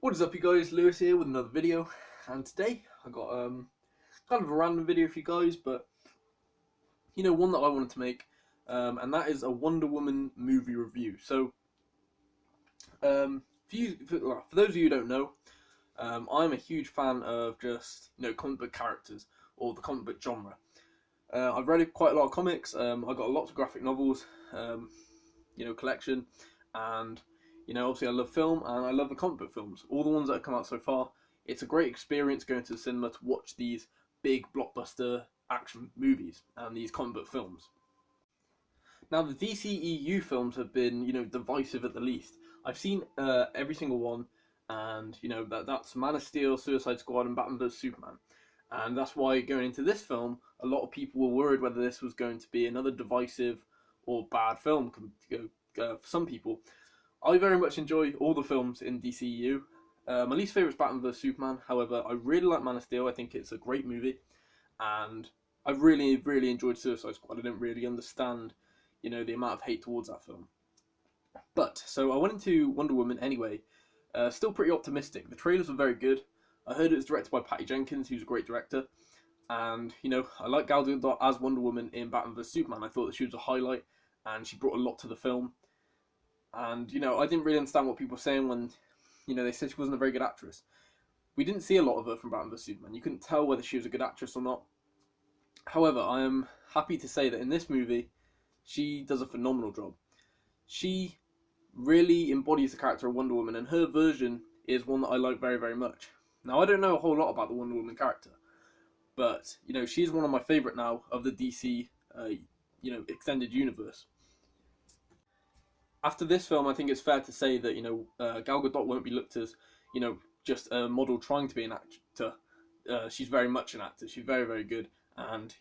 What is up, you guys? Lewis here with another video, and today I got kind of a random video for you guys, but one that I wanted to make, and that is a Wonder Woman movie review. So, for those of you who don't know, I'm a huge fan of just comic book characters or the comic book genre. I've read quite a lot of comics. I've got lots of graphic novels, collection, and obviously I love film and I love the comic book films. All the ones that have come out so far. It's a great experience going to the cinema to watch these big blockbuster action movies and these comic book films. Now the DCEU films have been, divisive at the least. I've seen every single one, and that's Man of Steel, Suicide Squad, and Batman vs Superman. And that's why going into this film, a lot of people were worried whether this was going to be another divisive or bad film. For some people, I very much enjoy all the films in DCEU. My least favourite is Batman vs Superman. However, I really like Man of Steel. I think it's a great movie, and I really enjoyed Suicide Squad. I didn't really understand, the amount of hate towards that film. But so I went into Wonder Woman anyway. Still pretty optimistic. The trailers were very good. I heard it was directed by Patty Jenkins, who's a great director, and I like Gal Gadot as Wonder Woman in Batman vs Superman. I thought that she was a highlight, and she brought a lot to the film. And I didn't really understand what people were saying when they said she wasn't a very good actress. We didn't see a lot of her from Batman vs Superman. You couldn't tell whether she was a good actress or not. However, I am happy to say that in this movie, she does a phenomenal job. She really embodies the character of Wonder Woman, and her version is one that I like very much. Now, I don't know a whole lot about the Wonder Woman character, but she's one of my favourite now of the DC extended universe. After this film, I think it's fair to say that Gal Gadot won't be looked as just a model trying to be an actor. She's very much an actor. She's very good, and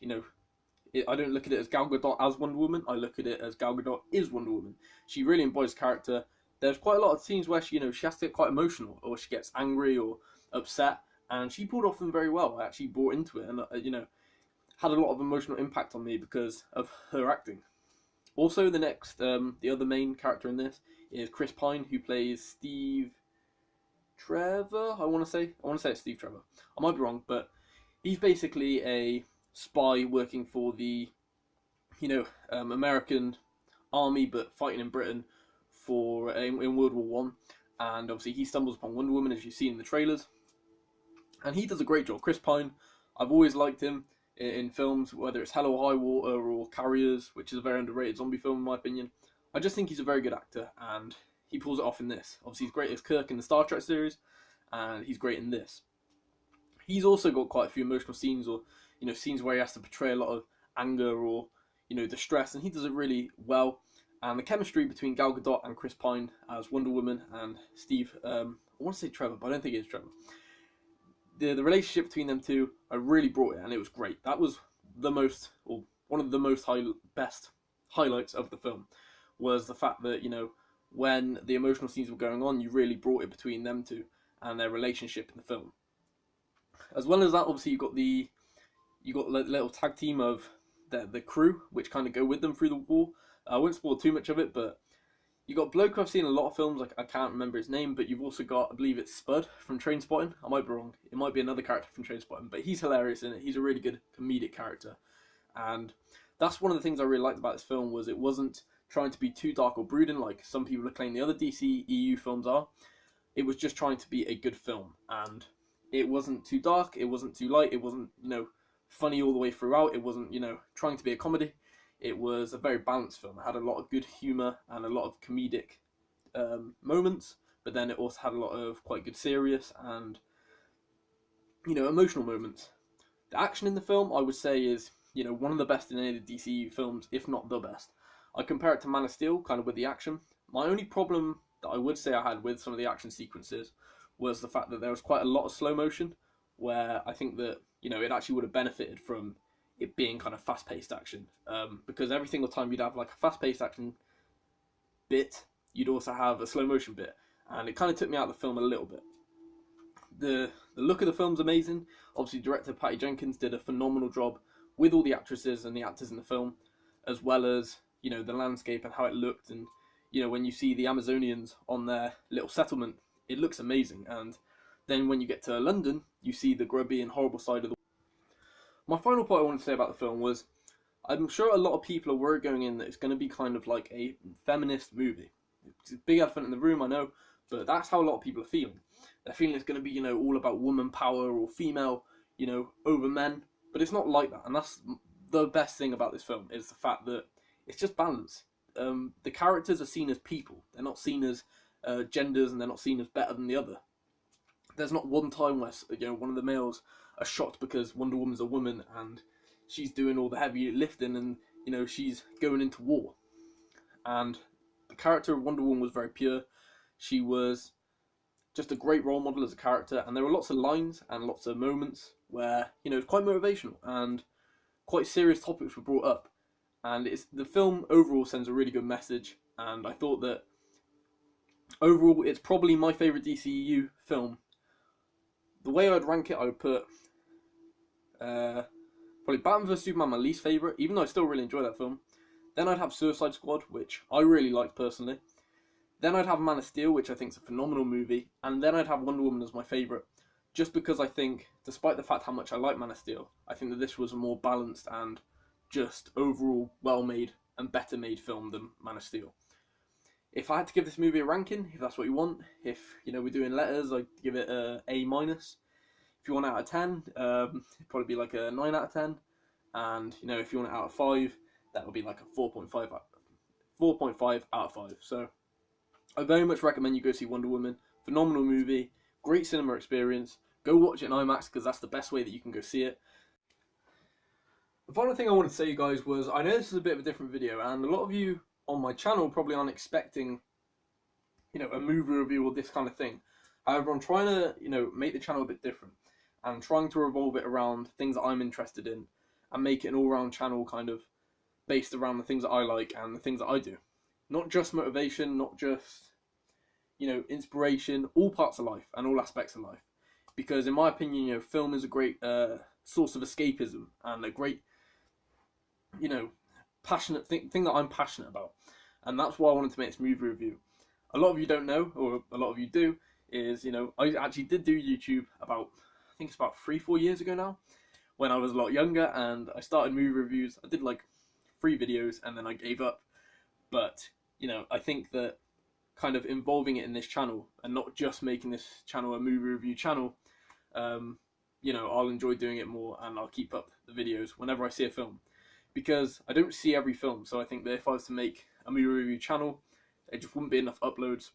I don't look at it as Gal Gadot as Wonder Woman. I look at it as Gal Gadot is Wonder Woman. She really embodies character. There's quite a lot of scenes where she has to get quite emotional, or she gets angry or upset, and she pulled off them very well. I actually bought into it, and had a lot of emotional impact on me because of her acting. Also, the other main character in this is Chris Pine, who plays Steve Trevor. I want to say it's Steve Trevor. I might be wrong, but he's basically a spy working for the American army, but fighting in Britain in World War One. And obviously, he stumbles upon Wonder Woman, as you've seen in the trailers, and he does a great job. Chris Pine, I've always liked him in films, whether it's Hell or High Water or Carriers, which is a very underrated zombie film in my opinion. I just think he's a very good actor, and he pulls it off in this. Obviously, he's great as Kirk in the Star Trek series, and he's great in this. He's also got quite a few emotional scenes, or scenes where he has to portray a lot of anger or distress, and he does it really well. And the chemistry between Gal Gadot and Chris Pine as Wonder Woman and Steve, I want to say Trevor, but I don't think it's Trevor. The relationship between them two, I really brought it, and it was great. That was one of the most best highlights of the film, was the fact that when the emotional scenes were going on, you really brought it between them two and their relationship in the film. As well as that, obviously you got the little tag team of the crew, which kind of go with them through the war. I won't spoil too much of it, but you got a bloke I've seen in a lot of films, like I can't remember his name, but you've also got, I believe it's Spud from Trainspotting. I might be wrong. It might be another character from Trainspotting, but he's hilarious in it. He's a really good comedic character. And that's one of the things I really liked about this film, was it wasn't trying to be too dark or brooding like some people are claiming the other DCEU films are. It was just trying to be a good film, and it wasn't too dark, it wasn't too light, it wasn't, funny all the way throughout, it wasn't, trying to be a comedy. It was a very balanced film. It had a lot of good humour and a lot of comedic moments, but then it also had a lot of quite good serious and emotional moments. The action in the film, I would say, is one of the best in any of the DCU films, if not the best. I compare it to Man of Steel, kind of with the action. My only problem that I would say I had with some of the action sequences was the fact that there was quite a lot of slow motion, where I think that it actually would have benefited from it being kind of fast-paced action, because every single time you'd have like a fast-paced action bit, you'd also have a slow motion bit, and it kind of took me out of the film a little bit. The look of the film's amazing. Obviously, director Patty Jenkins did a phenomenal job with all the actresses and the actors in the film, as well as the landscape and how it looked, and when you see the Amazonians on their little settlement it looks amazing. And then when you get to London, you see the grubby and horrible side of the. My final point I wanted to say about the film was, I'm sure a lot of people are worried going in that it's going to be kind of like a feminist movie. It's a big elephant in the room, I know, but that's how a lot of people are feeling. They're feeling it's going to be, all about woman power or female, over men. But it's not like that, and that's the best thing about this film, is the fact that it's just balance. The characters are seen as people. They're not seen as genders, and they're not seen as better than the other. There's not one time where one of the males are shocked because Wonder Woman's a woman and she's doing all the heavy lifting, and she's going into war. And the character of Wonder Woman was very pure. She was just a great role model as a character, and there were lots of lines and lots of moments where it's quite motivational and quite serious topics were brought up. And the film overall sends a really good message, and I thought that overall it's probably my favourite DCEU film. The way I'd rank it, I would put probably Batman vs Superman my least favourite, even though I still really enjoy that film. Then I'd have Suicide Squad, which I really liked personally. Then I'd have Man of Steel, which I think is a phenomenal movie. And then I'd have Wonder Woman as my favourite, just because I think, despite the fact how much I like Man of Steel, I think that this was a more balanced and just overall well-made and better-made film than Man of Steel. If I had to give this movie a ranking, if that's what you want, if we're doing letters, I'd give it a A-. If you want it out of 10, it'd probably be like a 9 out of 10. And if you want it out of 5, that would be like a 4.5 out of 5. So I very much recommend you go see Wonder Woman. Phenomenal movie, great cinema experience. Go watch it in IMAX because that's the best way that you can go see it. The final thing I wanted to say, you guys, was I know this is a bit of a different video, and a lot of you on my channel probably aren't expecting, a movie review or this kind of thing. However, I'm trying to, make the channel a bit different. And I'm trying to revolve it around things that I'm interested in and make it an all-round channel kind of based around the things that I like and the things that I do. Not just motivation, not just, inspiration, all parts of life and all aspects of life. Because in my opinion, film is a great source of escapism and a great, passionate thing that I'm passionate about. And that's why I wanted to make this movie review. A lot of you don't know, or a lot of you do, is, I actually did do YouTube about, I think it's about 3-4 years ago now, when I was a lot younger, and I started movie reviews. I did like 3 videos and then I gave up. But, I think that kind of involving it in this channel and not just making this channel a movie review channel, I'll enjoy doing it more, and I'll keep up the videos whenever I see a film. Because I don't see every film, so I think that if I was to make a movie review channel, there just wouldn't be enough uploads.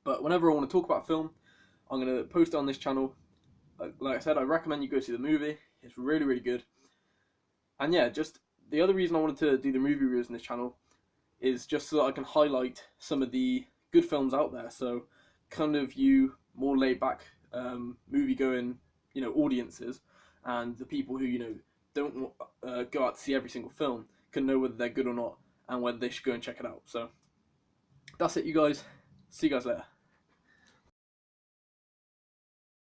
But whenever I want to talk about film, I'm going to post it on this channel. Like I said, I recommend you go see the movie. It's really, really good. And yeah, just the other reason I wanted to do the movie reviews on this channel is just so that I can highlight some of the good films out there. So kind of you more laid back movie-going, audiences, and the people who, don't go out to see every single film can know whether they're good or not and whether they should go and check it out. So that's it, you guys. See you guys later.